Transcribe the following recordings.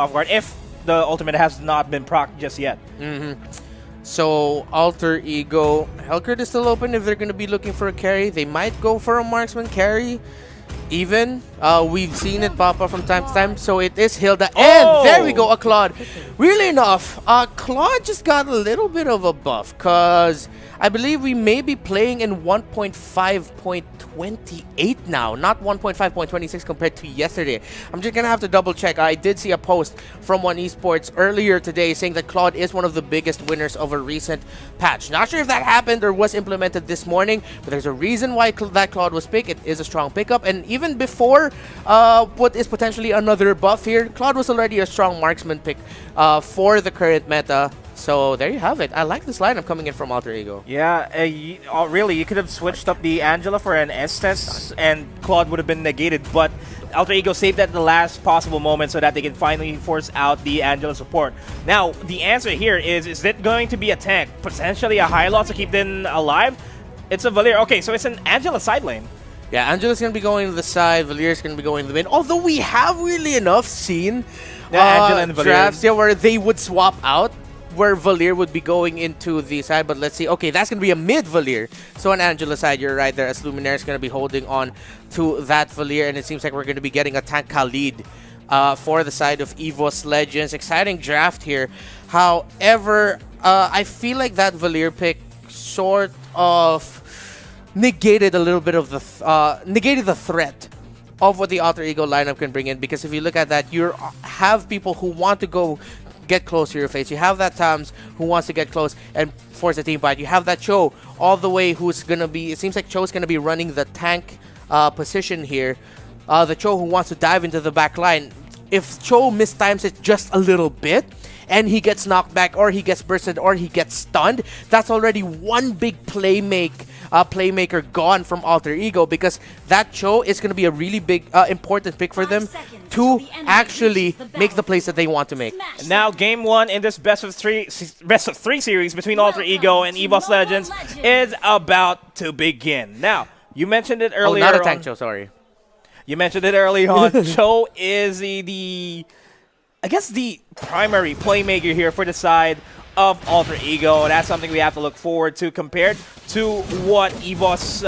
off guard if the ultimate has not been procced just yet. So, Alter Ego, Hellcurt is still open if they're going to be looking for a carry. They might go for a marksman carry. Even, we've seen it pop up from time to time. So, it is Hilda. And there we go, a Claude. Really enough, Claude just got a little bit of a buff. Because I believe we may be playing in 1.5.28 now. Not 1.5.26 compared to yesterday. I'm just going to have to double check. I did see a post from one Esports earlier today saying that Claude is one of the biggest winners of a recent patch. Not sure if that happened or was implemented this morning, but there's a reason why that Claude was picked. It is a strong pickup, and even before what is potentially another buff here, Claude was already a strong marksman pick for the current meta. So there you have it. I like this lineup coming in from Alter Ego. Yeah, really, you could have switched up the Angela for an Estes and Claude would have been negated, but Alter Ego saved that at the last possible moment so that they can finally force out the Angela support. Now, the answer here is it going to be a tank? Potentially a high loss to keep them alive? It's a Valir. Okay, so it's an Angela side lane. Yeah, Angela's going to be going to the side, Valir's going to be going to the mid. Although we have really enough seen Angela and Valir drafts where they would swap out, where Valir would be going into the side. But let's see. Okay, that's going to be a mid Valir. So on Angela side, you're right there, as Luminaire is going to be holding on to that Valir. And it seems like we're going to be getting a tank Khalid for the side of EVOS Legends. Exciting draft here. However, I feel like that Valir pick sort of negated a little bit of the negated the threat of what the Alter Ego lineup can bring in, because if you look at that, you have people who want to go get close to your face. You have that Tams who wants to get close and force a team fight. You have that Cho all the way who's gonna be, it seems like Cho's gonna be running the tank position here. The Cho who wants to dive into the back line. If Cho mistimes it just a little bit and he gets knocked back, or he gets bursted, or he gets stunned, that's already one big playmaker gone from Alter Ego, because that Cho is going to be a really big, important pick for them to actually make the plays that they want to make. Now, game one in this best of three series between Alter Ego and EVOS Legends is about to begin. Now, you mentioned it earlier. Oh, not a tank Cho, sorry. You mentioned it early on. Cho is I guess the primary playmaker here for the side of Alter Ego. That's something we have to look forward to compared to what EVOS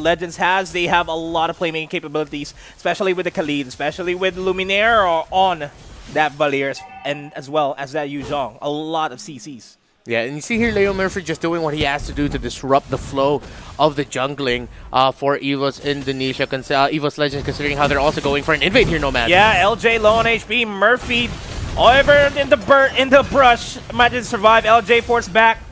Legends has. They have a lot of playmaking capabilities, especially with the Khalid, especially with Luminaire on that Valir, and as well as that Yu Zhong. A lot of CCs. Yeah, and you see here Leo Murphy just doing what he has to do to disrupt the flow of the jungling for EVOS Indonesia, EVOS Legends, considering how they're also going for an invade here, Nomad. Yeah, LJ low on HP, Murphy over in the brush, might just survive. LJ forced back.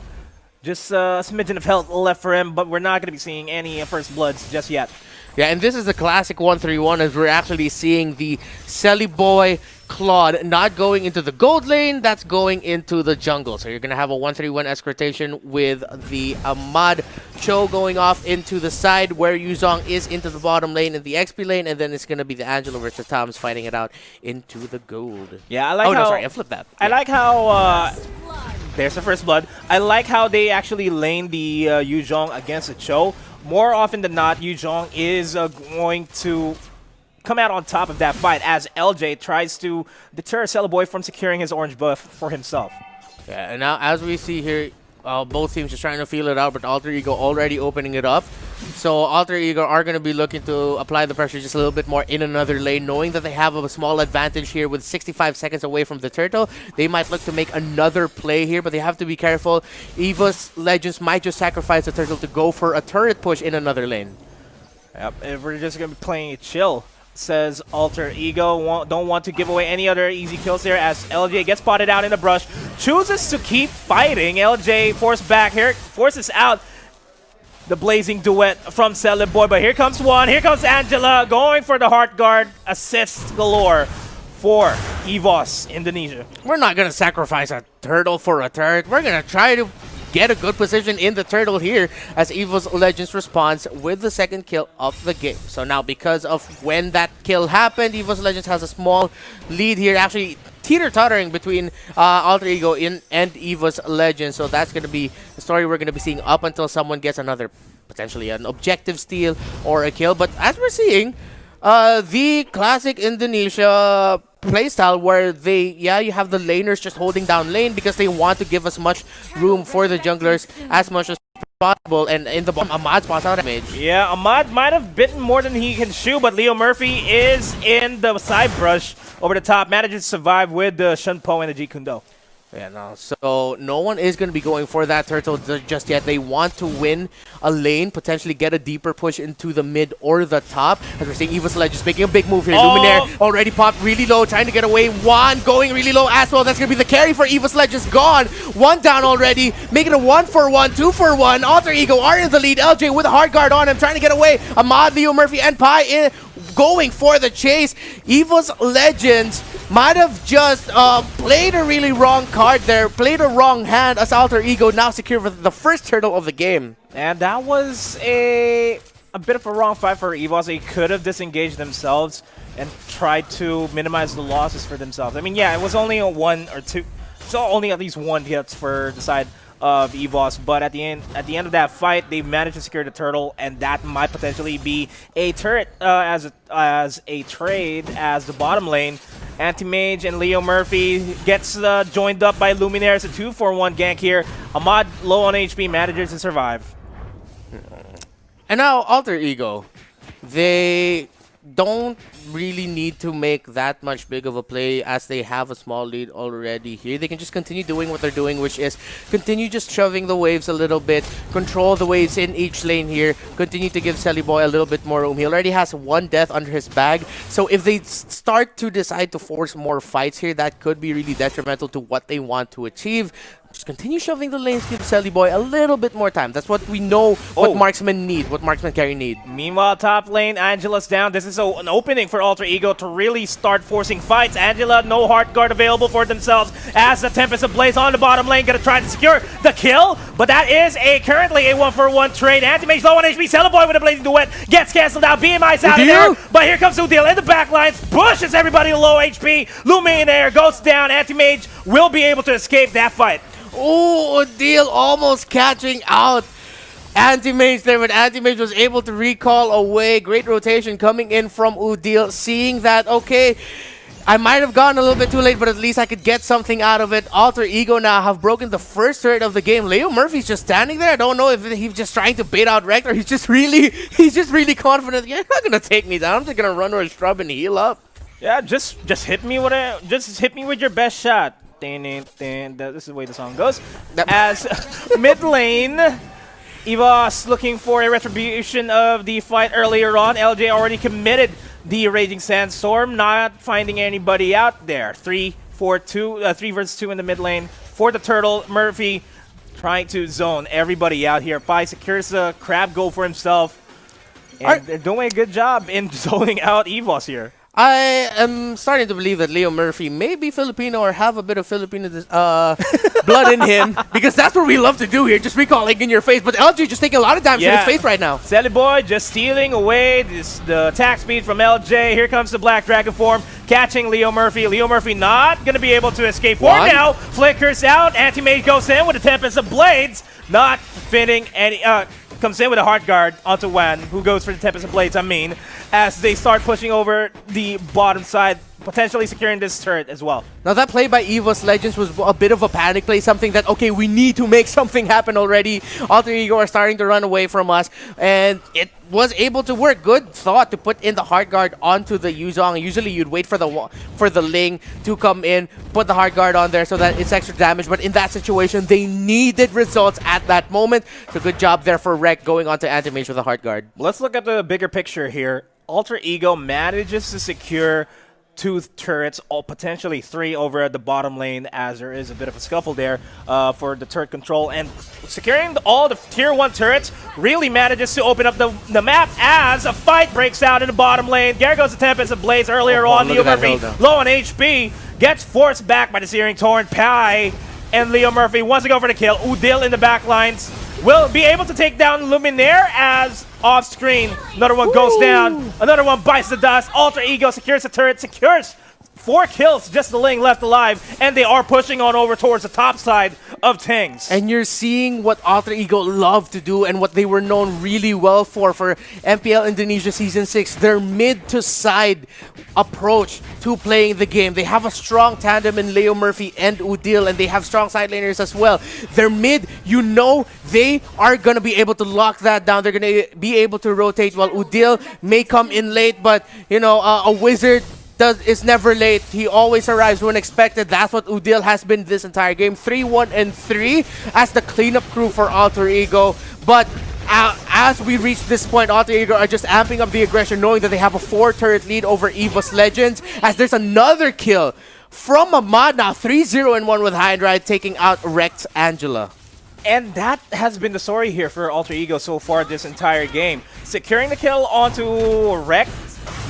Just a smidgen of health left for him, but we're not going to be seeing any first bloods just yet. Yeah, and this is the classic 1-3-1, as we're actually seeing the Selly Boy Claude not going into the gold lane, that's going into the jungle. So you're going to have a 1-3-1 escortation with the Ahmad Cho going off into the side, where Yuzong is into the bottom lane in the XP lane, and then it's going to be the Angelo versus Tom's fighting it out into the gold. Yeah, I like how... no, sorry, I flipped that. I like how... there's the first blood. I like how they actually lane the Yuzong against the Cho. More often than not, Yuzong is going to come out on top of that fight as LJ tries to deter Celeboy from securing his orange buff for himself. Yeah, and now as we see here, both teams just trying to feel it out, but Alter Ego already opening it up. So Alter Ego are going to be looking to apply the pressure just a little bit more in another lane, knowing that they have a small advantage here with 65 seconds away from the turtle. They might look to make another play here, but they have to be careful. EVOS Legends might just sacrifice the turtle to go for a turret push in another lane. Yep, if we're just going to be playing it chill, says Alter Ego. Don't want to give away any other easy kills there, as LJ gets spotted out in the brush. Chooses to keep fighting. LJ forced back here, forces out the blazing duet from Celeboy. But here comes one. Here comes Angela going for the Heart Guard. Assist galore for EVOS Indonesia. We're not going to sacrifice a turtle for a turret. We're going to try to get a good position in the turtle here, as EVOS Legends responds with the second kill of the game. So now, because of when that kill happened, EVOS Legends has a small lead here, actually teeter-tottering between Alter Ego and EVOS Legends. So that's going to be the story we're going to be seeing up until someone gets another, potentially an objective steal or a kill. But as we're seeing, the classic Indonesia playstyle where you have the laners just holding down lane because they want to give as much room for the junglers as much as possible. And in the bottom, Ahmad spawns out damage. Yeah, Ahmad might have bitten more than he can chew, but Leo Murphy is in the side brush over the top, manages to survive with the Shunpo and the G Kundo. Yeah, no. So no one is going to be going for that turtle just yet. They want to win a lane, potentially get a deeper push into the mid or the top. As we're seeing, EVOS Legends making a big move here. Luminaire already popped really low, trying to get away. Juan going really low as well. That's going to be the carry for EVOS Legends. Gone. One down already. Making a 1-for-1, 2-for-1. Alter Ego are in the lead. LJ with a hard guard on him, trying to get away. Ahmad, Leo Murphy, and Pi going for the chase. EVOS Legends might have just played a really wrong card there, played a wrong hand as Alter Ego now secure for the first turtle of the game. And that was a bit of a wrong fight for EVOS. They could have disengaged themselves and tried to minimize the losses for themselves. I mean, yeah, it was only a 1 or 2, so only at least 1 hits for the side of EVOS, but at the end of that fight, they managed to secure the turtle, and that might potentially be a turret as a trade as the bottom lane. Anti-Mage and Leo Murphy gets joined up by Luminaire. It's a 2-for-1 gank here. Ahmad, low on HP, manages to survive. And now Alter Ego, they don't really need to make that much big of a play as they have a small lead already here. They can just continue doing what they're doing, which is continue just shoving the waves a little bit, control the waves in each lane here, continue to give Selly Boy a little bit more room. He already has 1 death under his bag, so if they start to decide to force more fights here, that could be really detrimental to what they want to achieve. Just continue shoving the lanes, give Selly Boy a little bit more time. That's what we know what marksmen need, what marksmen carry need. Meanwhile, top lane, Angela's down. This is an opening for Alter Ego to really start forcing fights. Angela, no heart guard available for themselves as the Tempest Ablaze on the bottom lane, gonna try to secure the kill, but that is currently a 1-for-1 trade. Anti-Mage low on HP, Selly Boy with a blazing duet, gets cancelled out, BMI's out of there, but here comes Udil in the back lines, pushes everybody to low HP, Luminaire goes down, Anti-Mage will be able to escape that fight. Oh, Udil almost catching out Anti-Mage there, but Anti-Mage was able to recall away. Great rotation coming in from Udil, seeing that, okay, I might have gone a little bit too late, but at least I could get something out of it. Alter Ego now have broken the first turret of the game. Leo Murphy's just standing there. I don't know if he's just trying to bait out Rekt or he's just really confident. You're not gonna take me down. I'm just gonna run over a shrub and heal up. Yeah, just hit me with your best shot. This is the way the song goes. As mid lane, EVOS looking for a retribution of the fight earlier on. LJ already committed the Raging Sandstorm, not finding anybody out there. 3 versus 2 in the mid lane for the turtle. Murphy trying to zone everybody out here. Pai secures the crab goal for himself. And they're doing a good job in zoning out EVOS here. I am starting to believe that Leo Murphy may be Filipino or have a bit of Filipino blood in him, because that's what we love to do here, just recalling in your face. But LG just taking a lot of damage in his face right now. Selly Boy just stealing away the attack speed from LJ. Here comes the Black Dragon form, catching Leo Murphy. Leo Murphy not going to be able to escape for now. Flickers out. Anti-Mage goes in with a Tempest of Blades, not fitting any... comes in with a hard guard onto Wan, who goes for the Tempest of Blades, as they start pushing over the bottom side, potentially securing this turret as well. Now that play by EVOS Legends was a bit of a panic play, something that, okay, we need to make something happen already. Alter Ego are starting to run away from us, and it was able to work. Good thought to put in the hard guard onto the Yuzong. Usually you'd wait for the Ling to come in, put the hard guard on there so that it's extra damage, but in that situation, they needed results at that moment. So good job there for Rekt going onto Anti-Mage with a hard guard. Let's look at the bigger picture here. Alter Ego manages to secure 2 turrets, or potentially 3 over at the bottom lane, as there is a bit of a scuffle there for the turret control. And securing all the tier 1 turrets really manages to open up the map as a fight breaks out in the bottom lane. There goes the Tempest of Blaze earlier on. Leo Murphy low on HP, gets forced back by the Searing Torn. Pai and Leo Murphy wants to go for the kill. Udil in the back lines will be able to take down Luminaire as off screen. Another one goes down. Another one bites the dust. Alter Ego secures the turret, secures 4 kills, just the Ling left alive, and they are pushing on over towards the top side of Tings. And you're seeing what Alter Ego love to do and what they were known really well for MPL Indonesia Season 6. Their mid to side approach to playing the game. They have a strong tandem in Leo Murphy and Udil, and they have strong side laners as well. Their mid, you know, they are going to be able to lock that down. They're going to be able to rotate while Udil may come in late, but, you know, a wizard is never late. He always arrives when expected. That's what Udil has been this entire game. 3-1-3 as the cleanup crew for Alter Ego. But as we reach this point, Alter Ego are just amping up the aggression, knowing that they have a 4-turret lead over EVOS Legends, as there's another kill from Ahmad now. 3-0-1 with High and Ride, taking out Rex Angela. And that has been the story here for Alter Ego so far this entire game. Securing the kill onto Rex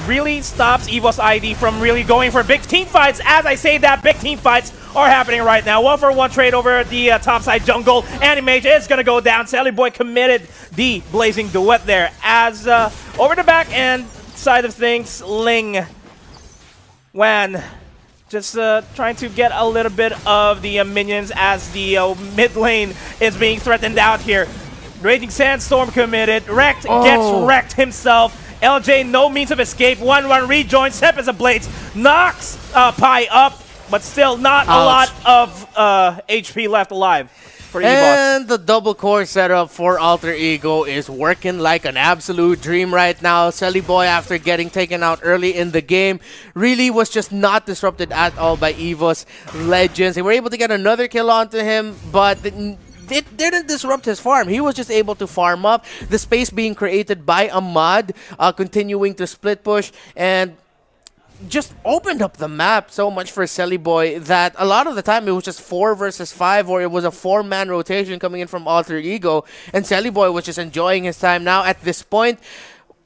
really stops EVOS ID from really going for big team fights. As I say that, big team fights are happening right now. 1-for-1 trade over at the top side jungle. Animage is going to go down. Sally Boy committed the blazing duet there. As over the back end side of things, Ling Wan just trying to get a little bit of the minions as the mid lane is being threatened out here. Raging Sandstorm committed. Wrecked gets wrecked himself. LJ, no means of escape. 1-1 rejoin. Tempest of Blades knocks Pi up, but still not a lot of HP left alive for EVOS. And the double core setup for Alter Ego is working like an absolute dream right now. Sally Boy, after getting taken out early in the game, really was just not disrupted at all by EVOS Legends. They were able to get another kill onto him, but it didn't disrupt his farm. He was just able to farm up. The space being created by Ahmad, continuing to split push, and just opened up the map so much for Sally Boy that a lot of the time it was just 4 versus 5, or it was a 4-man rotation coming in from Alter Ego, and Sally Boy was just enjoying his time. Now at this point,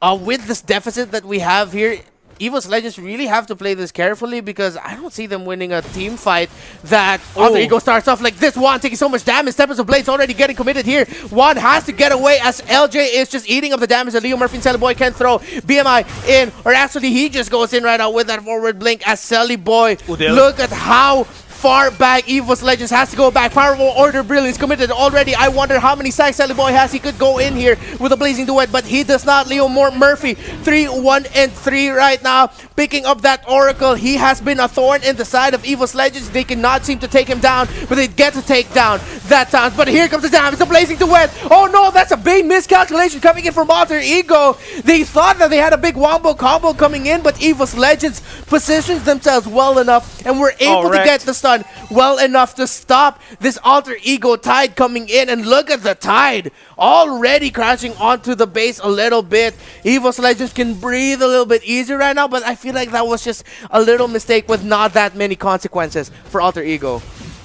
with this deficit that we have here, EVOS Legends really have to play this carefully, because I don't see them winning a team fight that Alter Ego starts off like this. Juan taking so much damage. Tempest of Blades already getting committed here. Juan has to get away as LJ is just eating up the damage that Leo Murphy and Sally Boy can throw. BMI in, or actually he just goes in right out with that forward blink as Sally Boy. Look at how far back EVOS Legends has to go back. Powerful Order Brilliance committed already. I wonder how many stacks Sally Boy has. He could go in here with a blazing duet, but he does not. Leo Murphy 3-1-3 right now, picking up that Oracle. He has been a thorn in the side of EVOS Legends. They cannot seem to take him down, but they get to take down that time. But here comes the damage. The blazing duet. Oh no, that's a big miscalculation coming in from Alter Ego. They thought that they had a big wombo combo coming in, but EVOS Legends positions themselves well enough and were able to get the stun well enough to stop this Alter Ego Tide coming in. And look at the Tide already crashing onto the base a little bit. EVOS Legends can breathe a little bit easier right now, but I feel like that was just a little mistake with not that many consequences for Alter Ego.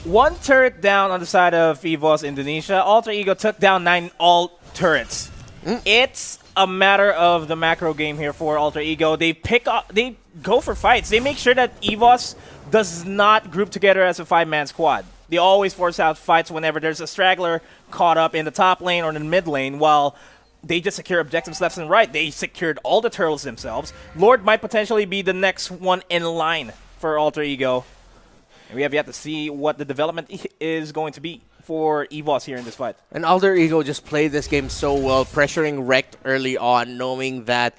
1 turret down on the side of EVOS Indonesia. Alter Ego took down 9 all turrets. It's a matter of the macro game here for Alter Ego. They go for fights. They make sure that EVOS does not group together as a 5-man squad. They always force out fights whenever there's a straggler caught up in the top lane or in the mid lane, while they just secure objectives left and right. They secured all the turtles themselves. Lord might potentially be the next one in line for Alter Ego. And we have yet to see what the development is going to be for EVOS here in this fight. And Alter Ego just played this game so well, pressuring Rekt early on, knowing that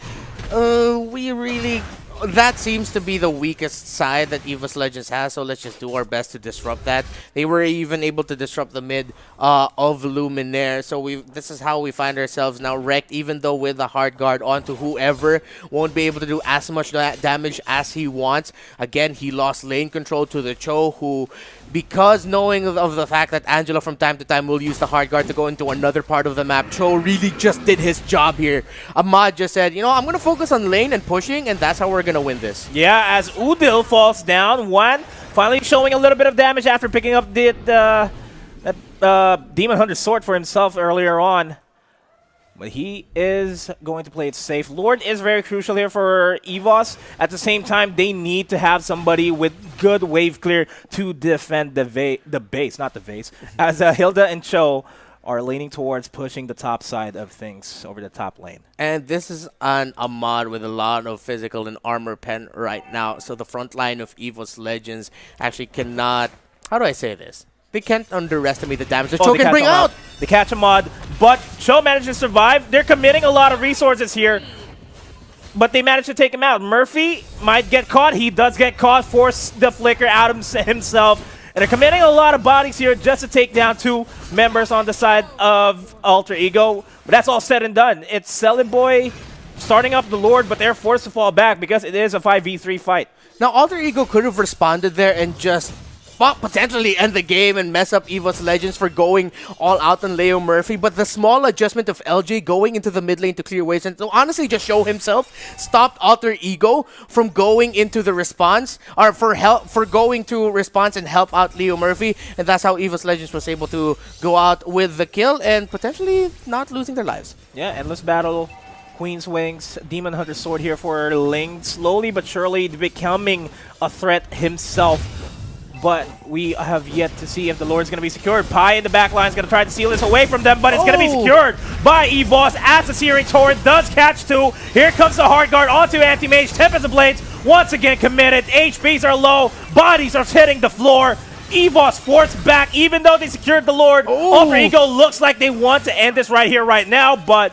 that seems to be the weakest side that EVOS Legends has, so let's just do our best to disrupt that. They were even able to disrupt the mid of Luminaire, so this is how we find ourselves now. Wrecked, even though with the hard guard onto whoever, won't be able to do as much damage as he wants. Again, he lost lane control to the Cho, who, because knowing of the fact that Angela from time to time will use the hard guard to go into another part of the map, Cho really just did his job here. Ahmad just said, you know, I'm going to focus on lane and pushing, and that's how we're going to win this. Yeah, as Udil falls down, Juan finally showing a little bit of damage after picking up that Demon Hunter sword for himself earlier on. But he is going to play it safe. Lord is very crucial here for EVOS. At the same time, they need to have somebody with good wave clear to defend the base, not the vase. As Hilda and Cho are leaning towards pushing the top side of things over the top lane. And this is an Ahmad with a lot of physical and armor pen right now. So the front line of EVOS Legends actually cannot, how do I say this? They can't underestimate the damage that Cho can bring out. They catch Ahmad, but Cho managed to survive. They're committing a lot of resources here, but they managed to take him out. Murphy might get caught. He does get caught, force the flicker out himself. And they're committing a lot of bodies here just to take down 2 members on the side of Alter Ego. But that's all said and done. It's Celiboy starting up the Lord, but they're forced to fall back because it is a 5v3 fight. Now, Alter Ego could have responded there and just potentially end the game and mess up EVOS Legends for going all out on Leo Murphy, but the small adjustment of LJ going into the mid lane to clear waves and to honestly just show himself stopped Alter Ego from going into the response, or for going to response and help out Leo Murphy, and that's how EVOS Legends was able to go out with the kill and potentially not losing their lives. Yeah, endless battle. Queen's Wings, Demon Hunter Sword here for Ling, slowly but surely becoming a threat himself. But we have yet to see if the Lord's going to be secured. Pi in the back line is going to try to steal this away from them, but it's going to be secured by EVOS as the Searing Torrent does catch 2. Here comes the Hard Guard onto Anti-Mage. Tempest of Blades once again committed. HPs are low. Bodies are hitting the floor. EVOS forced back even though they secured the Lord. Alter Ego looks like they want to end this right here, right now, but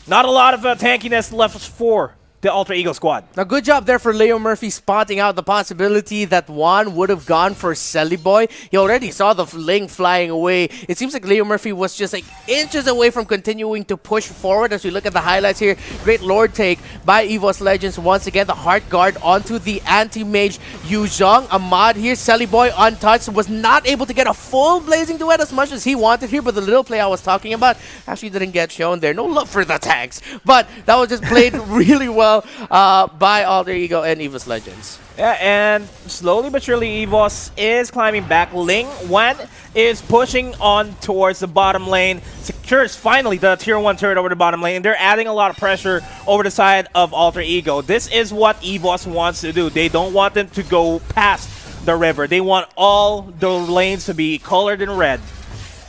not a lot of tankiness left for the Alter Ego squad. Now, good job there for Leo Murphy spotting out the possibility that Juan would have gone for Celiboy. He already saw the Ling flying away. It seems like Leo Murphy was just like inches away from continuing to push forward. As we look at the highlights here, great Lord take by EVOS Legends. Once again, the Heart Guard onto the Anti-Mage Yuzhong. Ahmad here, Celiboy untouched, was not able to get a full Blazing Duet as much as he wanted here, but the little play I was talking about actually didn't get shown there. No love for the tanks, but that was just played really well by Alter Ego and EVOS Legends. Yeah, and slowly but surely EVOS is climbing back. Ling Wan is pushing on towards the bottom lane. Secures finally the tier 1 turret over the bottom lane. They're adding a lot of pressure over the side of Alter Ego. This is what EVOS wants to do. They don't want them to go past the river. They want all the lanes to be colored in red.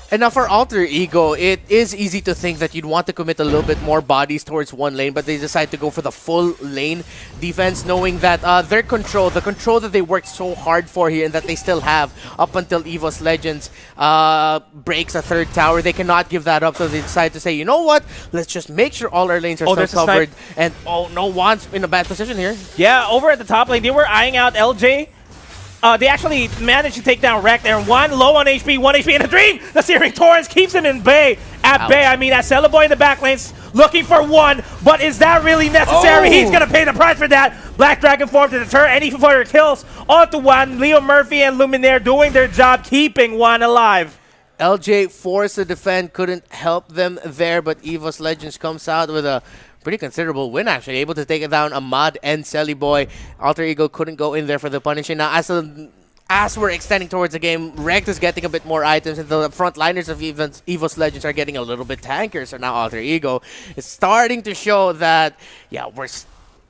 And now for Alter Ego, it is easy to think that you'd want to commit a little bit more bodies towards one lane, but they decide to go for the full lane defense, knowing that their control, the control that they worked so hard for here and that they still have up until EVOS Legends breaks a 3rd tower, they cannot give that up, so they decide to say, you know what, let's just make sure all our lanes are still covered. And no one's in a bad position here. Yeah, over at the top lane, they were eyeing out LJ. They actually managed to take down Wreck there. 1 low on HP, 1 HP in a dream. The Searing Torrents keeps him in bay. At bay, I mean, that Celiboy in the back lane's looking for 1, but is that really necessary? He's going to pay the price for that. Black Dragon form to deter any further kills onto 1. Leo Murphy and Luminaire doing their job, keeping 1 alive. LJ forced to defend, couldn't help them there, but EVOS Legends comes out with a pretty considerable win, actually, able to take it down Ahmad and Celiboy. Alter Ego couldn't go in there for the punishing. Now, as we're extending towards the game, Rekt is getting a bit more items, and the frontliners of EVOS Legends are getting a little bit tankier. So now Alter Ego is starting to show that, yeah, we're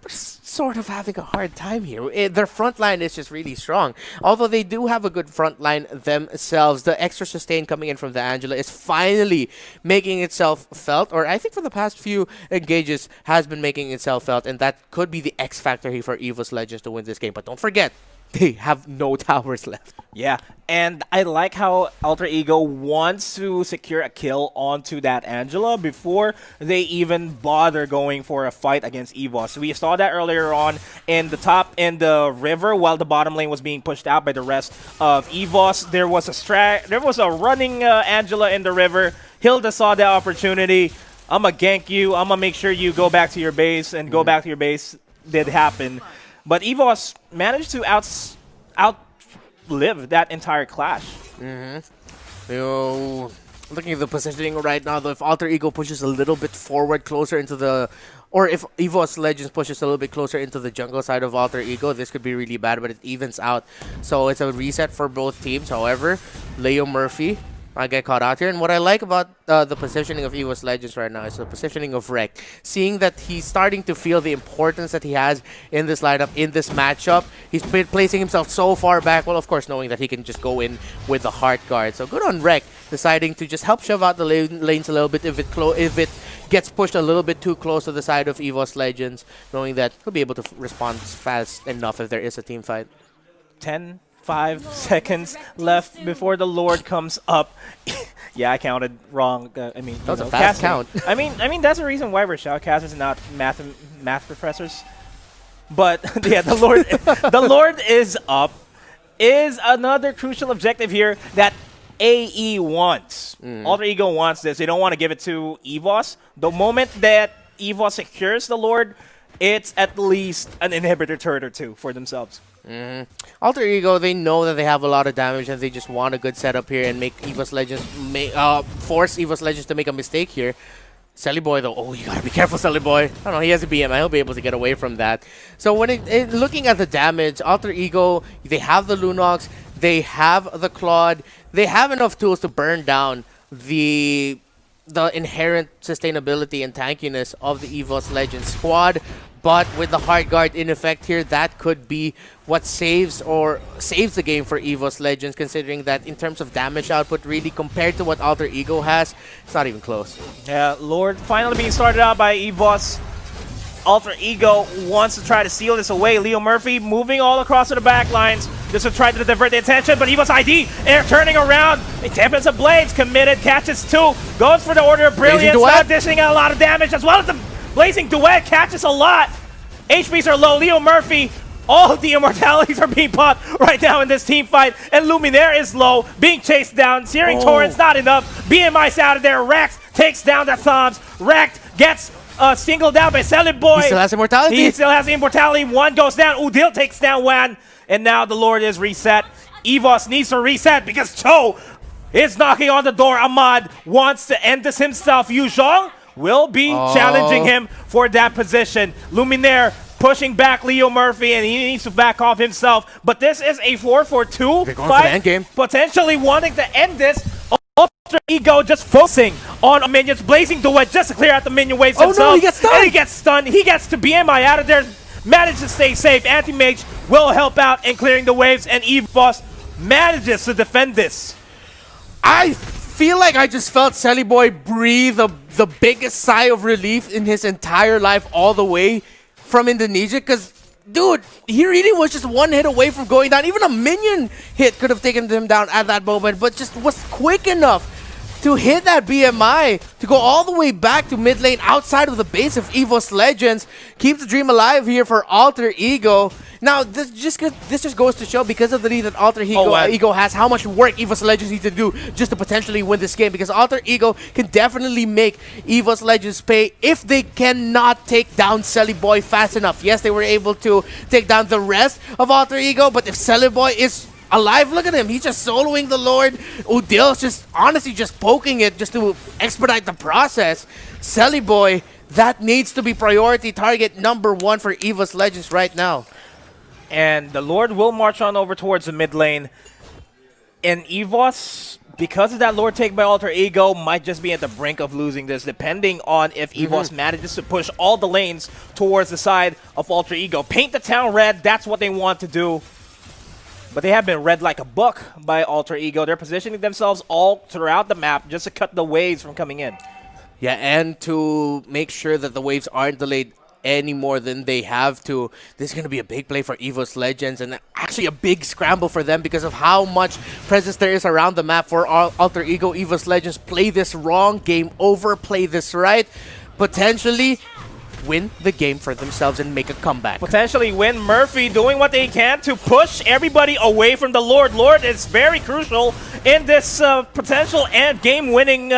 sort of having a hard time here. Their front line is just really strong. Although they do have a good front line themselves, the extra sustain coming in from the Angela is finally making itself felt, or I think for the past few engages has been making itself felt, and that could be the X factor here for EVOS Legends to win this game. But don't forget, they have no towers left. Yeah, and I like how Alter Ego wants to secure a kill onto that Angela before they even bother going for a fight against EVOS. We saw that earlier on in the river while the bottom lane was being pushed out by the rest of EVOS. There was a running Angela in the river. Hilda saw the opportunity. I'm gonna gank you. I'm gonna make sure you go back to your base, and go back to your base did happen. But EVOS managed to outlive that entire clash. Looking at the positioning right now, though, if Alter Ego pushes a little bit forward, closer into the... Or if EVOS Legends pushes a little bit closer into the jungle side of Alter Ego, this could be really bad, but it evens out. So it's a reset for both teams. However, Leo Murphy might get caught out here. And what I like about the positioning of EVOS Legends right now is the positioning of Rekt. Seeing that he's starting to feel the importance that he has in this lineup, in this matchup. He's placing himself so far back. Well, of course, knowing that he can just go in with the Heart Guard. So good on Rekt deciding to just help shove out the lanes a little bit if it gets pushed a little bit too close to the side of EVOS Legends, knowing that he'll be able to respond fast enough if there is a team fight. 5 seconds left before the Lord comes up. Yeah, I counted wrong. I mean, that was a fast count. I mean that's the reason why we're shoutcasters and not math professors. But yeah, the Lord is up. Is another crucial objective here that AE wants. Alter Ego wants this. They don't want to give it to EVOS. The moment that EVOS secures the Lord, it's at least an inhibitor turret or two for themselves. Alter Ego, they know that they have a lot of damage and they just want a good setup here and make EVOS Legends force EVOS Legends to make a mistake here. Selly Boy, though, oh, you gotta be careful, Selly Boy. I don't know, he has a BMI, he'll be able to get away from that. So when looking at the damage, Alter Ego, they have the Lunox, they have the Claude, they have enough tools to burn down the inherent sustainability and tankiness of the EVOS Legends squad. But with the hard guard in effect here, that could be what saves the game for EVOS Legends, considering that in terms of damage output, really, compared to what Alter Ego has, it's not even close. Yeah, Lord finally being started out by EVOS. Alter Ego wants to try to seal this away. Leo Murphy moving all across to the back lines just to try to divert the attention, but EVOS ID, they're turning around. Tempest of Blades, committed, catches 2, goes for the Order of Brilliance, dishing out a lot of damage, as well as the Blazing Duet catches a lot. HPs are low. Leo Murphy, all of the immortalities are being popped right now in this team fight. And Luminaire is low, being chased down. Searing Torrents, not enough. BMI's out of there. Rex takes down the Thumbs. Rex gets singled out by Selly Boy. He still has immortality. He still has immortality. One goes down. Udil takes down Wan. And now the Lord is reset. EVOS needs to reset because Cho is knocking on the door. Ahmad wants to end this himself. Yu Zhong will be challenging him for that position. Luminaire pushing back Leo Murphy, and he needs to back off himself. But this is a 4-4-2 fight, potentially wanting to end this. Alter Ego just focusing on minions, Blazing Duet just to clear out the minion waves themselves. No, he gets stunned! And he gets stunned. He gets to BMI out of there, manages to stay safe. Anti-Mage will help out in clearing the waves, and EVOS manages to defend this. I feel like I just felt Selly Boy breathe the biggest sigh of relief in his entire life all the way from Indonesia, because, dude, he really was just one hit away from going down. Even a minion hit could have taken him down at that moment, but just was quick enough to hit that BMI, to go all the way back to mid lane outside of the base of EVOS Legends. Keep the dream alive here for Alter Ego. Now, this just goes to show, because of the lead that Alter Ego has, how much work EVOS Legends need to do just to potentially win this game, because Alter Ego can definitely make EVOS Legends pay if they cannot take down Selly Boy fast enough. Yes, they were able to take down the rest of Alter Ego, but if Selly Boy is alive, look at him, he's just soloing the Lord. Udil's just honestly just poking it just to expedite the process. Selly Boy, that needs to be priority target number 1 for EVOS Legends right now. And the Lord will march on over towards the mid lane. And EVOS, because of that Lord take by Alter Ego, might just be at the brink of losing this, depending on if EVOS manages to push all the lanes towards the side of Alter Ego. Paint the town red, that's what they want to do. But they have been read like a book by Alter Ego. They're positioning themselves all throughout the map just to cut the waves from coming in. Yeah, and to make sure that the waves aren't delayed any more than they have to. This is going to be a big play for EVOS Legends, and actually a big scramble for them because of how much presence there is around the map for Alter Ego. EVOS Legends play this wrong, game over, play this right, potentially win the game for themselves and make a comeback. Potentially win. Murphy doing what they can to push everybody away from the Lord. Lord is very crucial in this potential and game-winning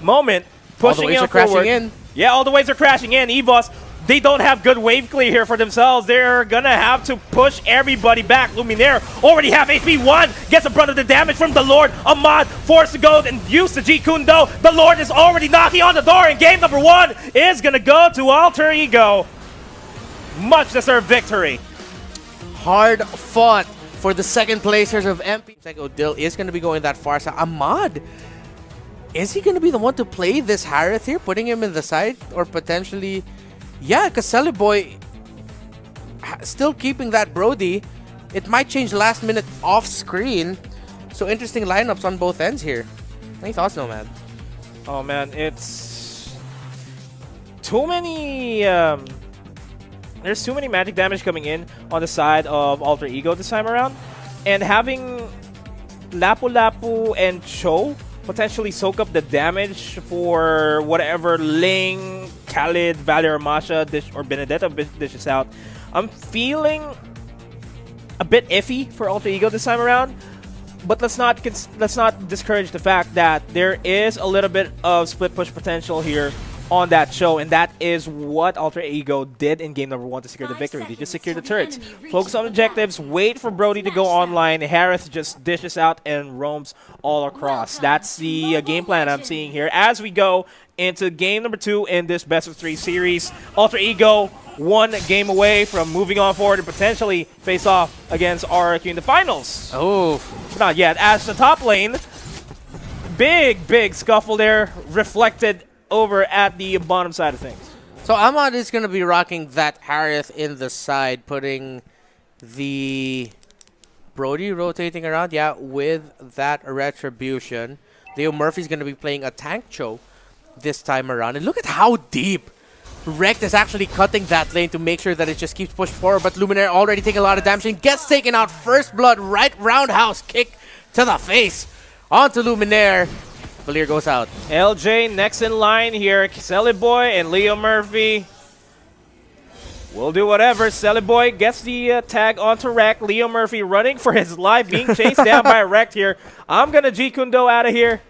moment. Pushing all the waves are crashing in. Yeah, all the waves are crashing in. EVOS, they don't have good wave clear here for themselves. They're gonna have to push everybody back. Luminaire already have HP 1, gets a brunt of the damage from the Lord. Ahmad forced to go and use the G Kundo. The Lord is already knocking on the door, and game number 1 is gonna go to Alter Ego. Much deserved victory. Hard fought for the second placers of MP. Odil is gonna be going that far. So Ahmad, is he gonna be the one to play this Harith here, putting him in the side, or potentially? Yeah, because Selly Boy still keeping that Brody. It might change last minute off screen. So interesting lineups on both ends here. Any thoughts, Nomad? Oh man, it's too many. There's too many magic damage coming in on the side of Alter Ego this time around, and having Lapu Lapu and Cho potentially soak up the damage for whatever Ling, Khalid, Valer, Masha, or Benedetta dishes out. I'm feeling a bit iffy for Alter Ego this time around. But let's not discourage the fact that there is a little bit of split push potential here on that show, and that is what Alter Ego did in game number 1 to secure the victory. They just secured the turrets. Focus on objectives, wait for Brody to go online. Harith just dishes out and roams all across. That's the game plan I'm seeing here as we go into game number 2 in this best of 3 series. Alter Ego 1 game away from moving on forward and potentially face off against RRQ in the finals. Oh. Not yet. As the top lane, big scuffle there, reflected over at the bottom side of things. So Ahmad is going to be rocking that Harith in the side, putting the Brody rotating around, yeah, with that Retribution. Leo Murphy's going to be playing a tank Cho this time around. And look at how deep Rekt is actually cutting that lane to make sure that it just keeps pushing forward. But Luminaire already taking a lot of damage and gets taken out. First blood, right roundhouse kick to the face onto Luminaire. Valir goes out. LJ next in line here. Celiboy and Leo Murphy will do whatever. Celiboy gets the tag onto Rekt. Leo Murphy running for his life, being chased down by Rekt here. I'm going to G-Kundo out of here.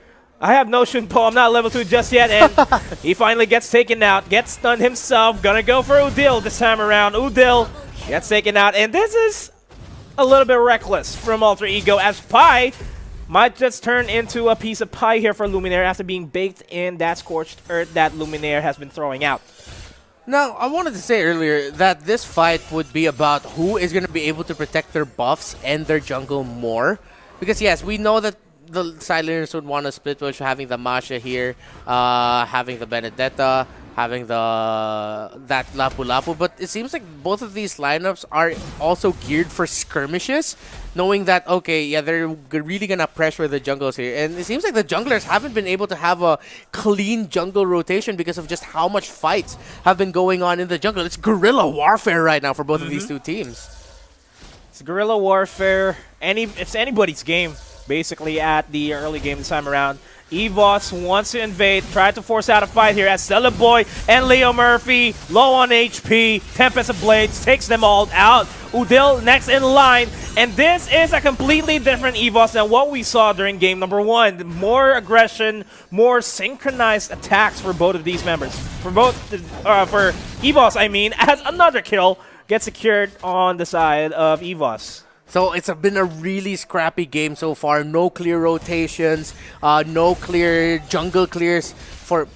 I have no Shunpo. I'm not level 2 just yet. And he finally gets taken out. Gets stunned himself. Gonna go for Udil this time around. Udil gets taken out. And this is a little bit reckless from Alter Ego, as Pi might just turn into a piece of pie here for Luminaire after being baked in that scorched earth that Luminaire has been throwing out. Now, I wanted to say earlier that this fight would be about who is going to be able to protect their buffs and their jungle more. Because yes, we know that the side laners would want to split push, having the Masha here, having the Benedetta, having that Lapu Lapu, but it seems like both of these lineups are also geared for skirmishes, knowing that, okay, yeah, they're really gonna pressure the jungles here, and it seems like the junglers haven't been able to have a clean jungle rotation because of just how much fights have been going on in the jungle. It's guerrilla warfare right now for both of these two teams. It's guerrilla warfare. It's anybody's game, basically, at the early game this time around. EVOS wants to invade, tried to force out a fight here as Celiboy and Leo Murphy low on HP. Tempest of Blades takes them all out. Udil next in line, and this is a completely different EVOS than what we saw during game number 1. More aggression, more synchronized attacks for both of these members. For EVOS, I mean, as another kill gets secured on the side of EVOS. So it's been a really scrappy game so far. No clear rotations, no clear jungle clears for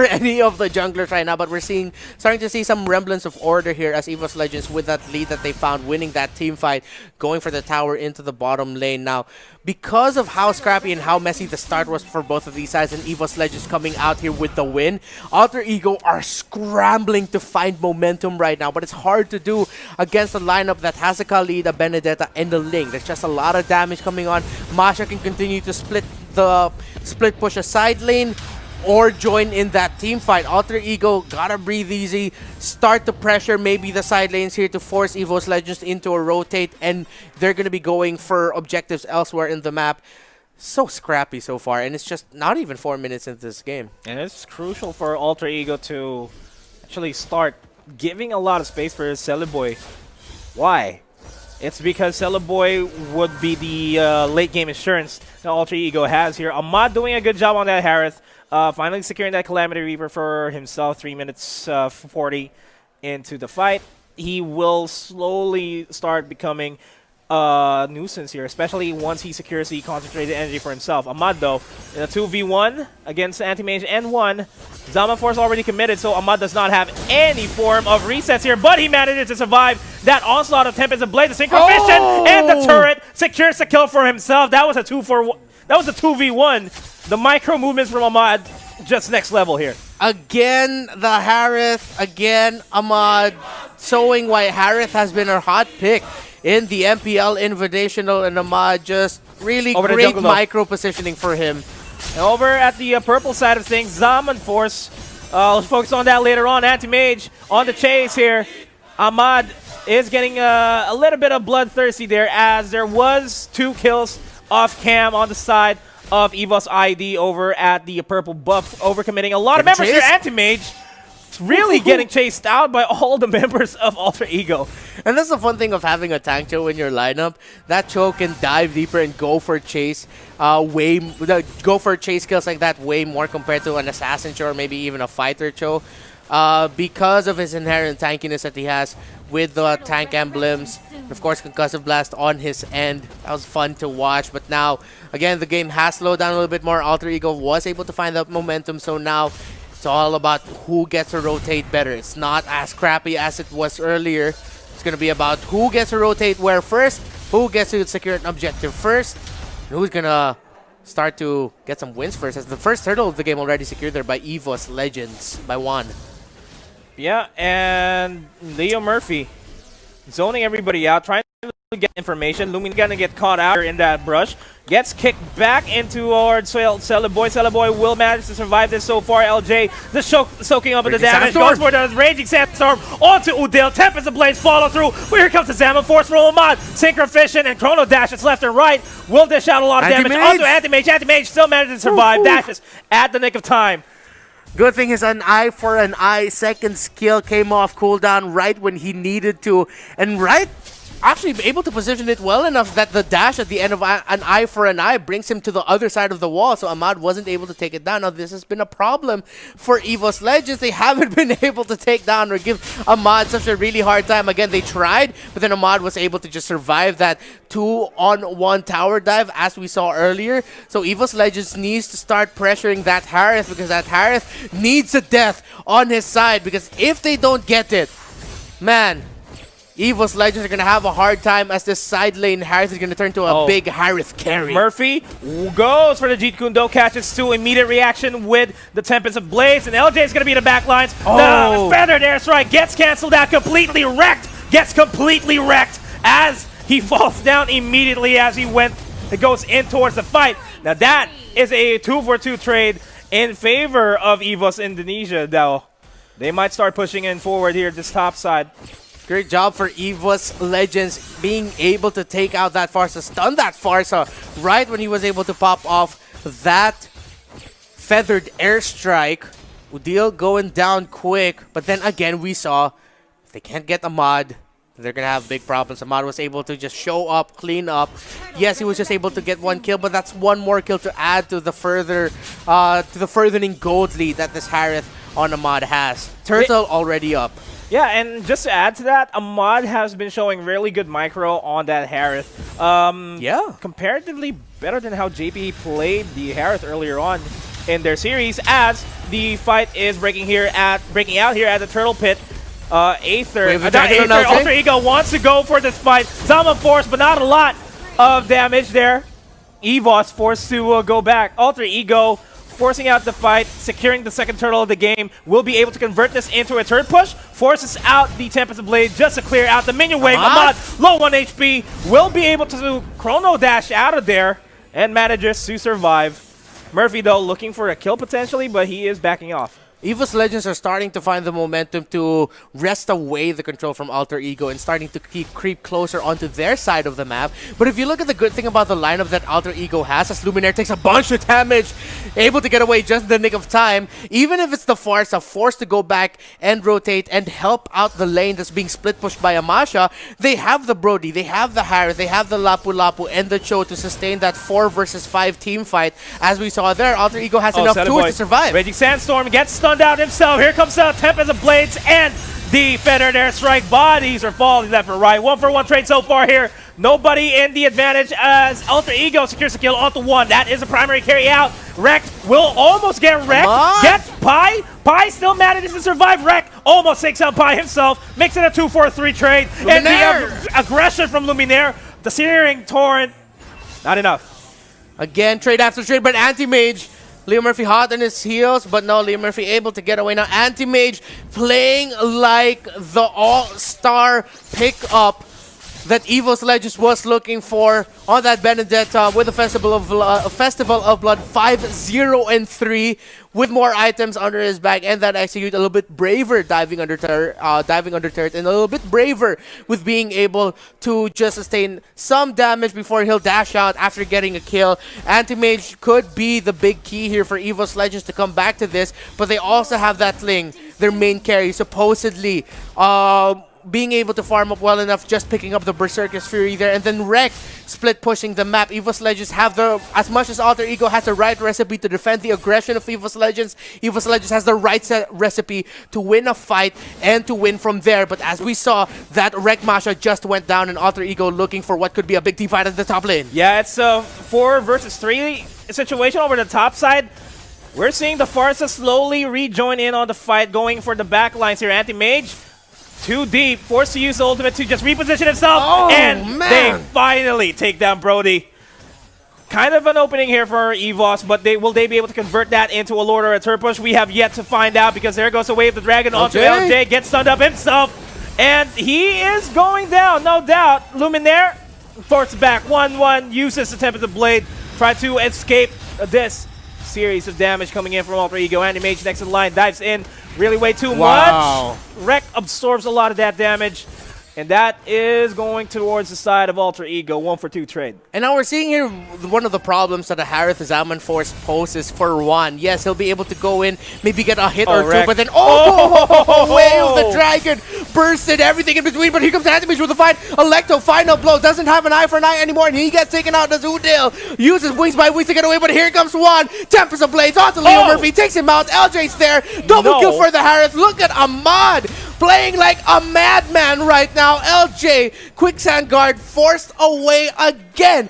any of the junglers right now. But we're starting to see some remnants of order here as EVOS Legends, with that lead that they found, winning that team fight, going for the tower into the bottom lane. Now, because of how scrappy and how messy the start was for both of these sides, and EVOS Legends coming out here with the win, Alter Ego are scrambling to find momentum right now. But it's hard to do against a lineup that has a Khalid, a Benedetta, and a Ling. There's just a lot of damage coming on. Masha can continue to split push a side lane, or join in that team fight. Alter Ego gotta breathe easy, start to pressure maybe the side lanes here to force EVOS Legends into a rotate, and they're gonna be going for objectives elsewhere in the map. So scrappy so far, and it's just not even 4 minutes into this game. And it's crucial for Alter Ego to actually start giving a lot of space for Celiboy. Why? It's because Celiboy would be the late game insurance that Alter Ego has here. Ahmad doing a good job on that Harith. Finally securing that Calamity Reaper for himself, 3 minutes 40 into the fight. He will slowly start becoming a nuisance here, especially once he secures the concentrated energy for himself. Ahmad, though, in a 2v1 against Anti-Mage and 1, Zama Force already committed, so Ahmad does not have any form of resets here, but he manages to survive that onslaught of Tempest and Blade, the Synchro Vision, and the turret secures the kill for himself. That was a 2v1. The micro movements from Ahmad, just next level here. Again, the Harith. Again, Ahmad showing why Harith has been a hot pick in the MPL Invitational, and Ahmad just really great micro positioning for him. And over at the purple side of things, Zaman Force. Let's focus on that later on. Anti-Mage on the chase here. Ahmad is getting a little bit of bloodthirsty there, as there was 2 kills off cam on the side of EVOS ID over at the purple buff, overcommitting a lot of members here. Anti-Mage really getting chased out by all the members of Alter Ego. And that's the fun thing of having a tank Cho in your lineup. That Cho can dive deeper and go for chase go for chase kills like that way more compared to an assassin Cho or maybe even a fighter Cho. Because of his inherent tankiness that he has with the tank emblems. Of course, Concussive Blast on his end. That was fun to watch. But now, again, the game has slowed down a little bit more. Alter Ego was able to find that momentum. So now, it's all about who gets to rotate better. It's not as crappy as it was earlier. It's going to be about who gets to rotate where first, who gets to secure an objective first, and who's going to start to get some wins first. As the first hurdle of the game already secured there by EVOS Legends by 1. Yeah, and Leo Murphy zoning everybody out, trying to get information. Lumin gonna get caught out in that brush. Gets kicked back into our Celeboy. Celeboy will manage to survive this so far. LJ just soaking up the damage. Goes for the Raging Sandstorm onto Udil. Tempest Ablaze follow through. But here comes the Zaman Force from Ahmad. Synchrovision and Chrono Dashes left and right. Will dish out a lot of damage onto Anti-Mage. Anti-Mage still manages to survive. Dashes at the nick of time. Good thing is an eye for an eye. Second skill came off cooldown right when he needed to. And right, actually able to position it well enough that the dash at the end of an eye for an eye brings him to the other side of the wall. So Ahmad wasn't able to take it down. Now this has been a problem for EVOS Legends. They haven't been able to take down or give Ahmad such a really hard time. Again, they tried, but then Ahmad was able to just survive that 2-on-1 tower dive as we saw earlier. So EVOS Legends needs to start pressuring that Harith, because that Harith needs a death on his side, because if they don't get it, man, EVOS Legends are going to have a hard time, as this side lane Harith is going to turn to a big Harith carry. Murphy goes for the Jeet Kundo, catches 2, immediate reaction with the Tempest of Blaze, and LJ is going to be in the back lines. The Feathered Airstrike gets canceled out, completely wrecked, gets completely wrecked as he falls down immediately as he goes in towards the fight. Now that is a 2-for-2 trade in favor of EVOS Indonesia, though. They might start pushing in forward here, this top side. Great job for EVOS Legends being able to take out that Farsa, stun that Farsa right when he was able to pop off that Feathered Airstrike. Udil going down quick, but then again we saw if they can't get Ahmad, they're going to have big problems. Ahmad was able to just show up, clean up. Yes, he was just able to get 1 kill, but that's 1 more kill to add to the furthering gold lead that this Harith on Ahmad has. Turtle already up. Yeah, and just to add to that, Ahmad has been showing really good micro on that Harith. Comparatively better than how JP played the Harith earlier on in their series, as the fight is breaking out here at the Turtle Pit. Aether, Alter Ego wants to go for this fight. Zaman Force, but not a lot of damage there. EVOS forced to go back. Alter Ego forcing out the fight, securing the second turtle of the game, will be able to convert this into a turret push, forces out the Tempest of Blade just to clear out the minion wave. Ahmad, low 1 HP, will be able to Chrono Dash out of there and manages to survive. Murphy, though, looking for a kill potentially, but he is backing off. EVOS Legends are starting to find the momentum to wrest away the control from Alter Ego and starting to creep closer onto their side of the map. But if you look at the good thing about the lineup that Alter Ego has, as Luminaire takes a bunch of damage, able to get away just in the nick of time, even if it's the Farsa forced to go back and rotate and help out the lane that's being split pushed by Amasha, they have the Brody, they have the Harith, they have the Lapu Lapu and the Cho to sustain that 4 versus 5 team fight. As we saw there, Alter Ego has enough tools to survive. Raging Sandstorm gets stunned out himself. Here comes the Tempest of Blades and the Feathered Airstrike. Bodies are falling left and right. 1-for-1 trade so far here. Nobody in the advantage as Alter Ego secures the kill onto 1. That is a primary carry out. Wrecked will almost get wrecked. Gets Pi. Pi still manages to survive. Wreck almost takes out Pi himself. Makes it a 2-4-3 trade. Luminaire. And the aggression from Luminaire. The Searing Torrent. Not enough. Again, trade after trade, but Anti-Mage. Leo Murphy hot on his heels, but no, Leo Murphy able to get away. Now Anti-Mage playing like the all-star pickup that EVOS Legends was looking for on that Benedetta with the Festival of Blood 5-0-3 with more items under his bag, and that Execute a little bit braver diving under turret, and a little bit braver with being able to just sustain some damage before he'll dash out after getting a kill. Anti-Mage could be the big key here for EVOS Legends to come back to this, but they also have that Ling, their main carry, supposedly being able to farm up well enough, just picking up the Berserker's Fury there, and then Wreck split pushing the map. EVOS Legends have as much as Alter Ego has the right recipe to defend the aggression of EVOS Legends has the right recipe to win a fight and to win from there. But as we saw, that Wreck Masha just went down, and Alter Ego looking for what could be a big team fight at the top lane. Yeah, it's a 4 versus 3 situation over the top side. We're seeing the Farsa slowly rejoin in on the fight, going for the back lines here. Anti-Mage too deep, forced to use the ultimate to just reposition itself, and they finally take down Brody. Kind of an opening here for EVOS, but will they be able to convert that into a Lord or a turret push? We have yet to find out, because there goes the Wave of the Dragon onto LJ, gets stunned up himself, and he is going down, no doubt. Luminaire forced back, 1-1, uses the Tempest of Blade, try to escape this series of damage coming in from Alter Ego. Anti-Mage next in line, dives in, really way too much. Wreck absorbs a lot of that damage, and that is going towards the side of Alter Ego. 1 for 2 trade. And now we're seeing here one of the problems that the Harith Zaman Force poses for one. Yes, he'll be able to go in, maybe get a hit or two, but then Way of the Dragon bursted everything in between, but here comes Anti-Mage with the fight. Electo, final blow, doesn't have an eye for an eye anymore, and he gets taken out as Udil. Uses Wings by Wings to get away, but here comes one. Tempest of Blades onto Leo Murphy, takes him out. LJ's there. Double kill for the Harith. Look at Ahmad playing like a madman right now. LJ, Quicksand Guard forced away again.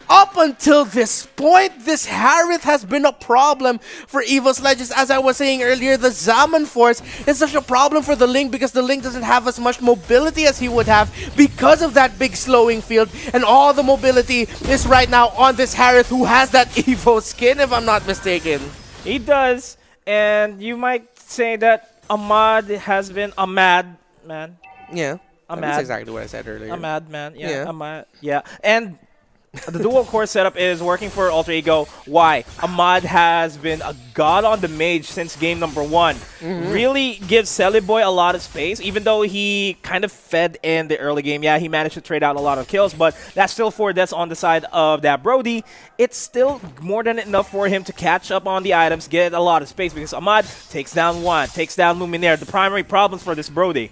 Up until this point, this Harith has been a problem for EVOS Legends. As I was saying earlier, the Zaman Force is such a problem for the Ling, because the Ling doesn't have as much mobility as he would have because of that big slowing field. And all the mobility is right now on this Harith, who has that Evo skin, if I'm not mistaken. He does, and you might say that Ahmad has been a mad man. Yeah, that's exactly what I said earlier. A madman, yeah. Ahmad, yeah. And the dual core setup is working for Alter Ego. Why? Ahmad has been a god on the mage since game number 1. Really gives Celiboy a lot of space, even though he kind of fed in the early game. Yeah, he managed to trade out a lot of kills, but that's still 4 deaths on the side of that Brody. It's still more than enough for him to catch up on the items, get a lot of space, because Ahmad takes down 1, takes down Luminaire. The primary problems for this Brody.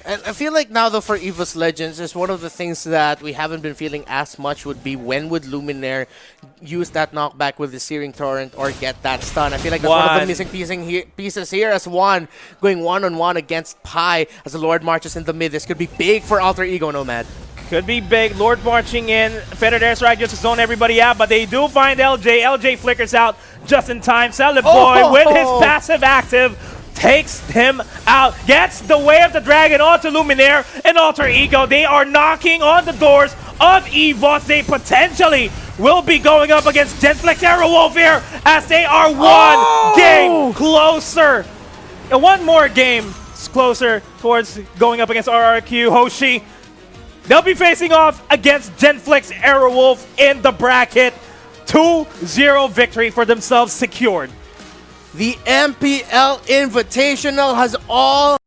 And I feel like now, though, for EVOS Legends, is one of the things that we haven't been feeling as much would be when would Luminaire use that knockback with the Searing Torrent or get that stun. I feel like that's one of the missing pieces here, as Juan going one-on-one against Pi as the Lord marches in the mid. This could be big for Alter Ego, Nomad. Could be big. Lord marching in. Feathered Airstrike just to zone everybody out, but they do find LJ. LJ flickers out just in time. Celiboy with his passive active takes him out, gets the Way of the Dragon onto Luminaire and Alter Ego. They are knocking on the doors of EVOS. They potentially will be going up against Genflex Aerowolf here, as they are one game closer. And one more game closer towards going up against RRQ. Hoshi, they'll be facing off against Genflex Aerowolf in the bracket. 2-0 victory for themselves secured. The MPL Invitational has all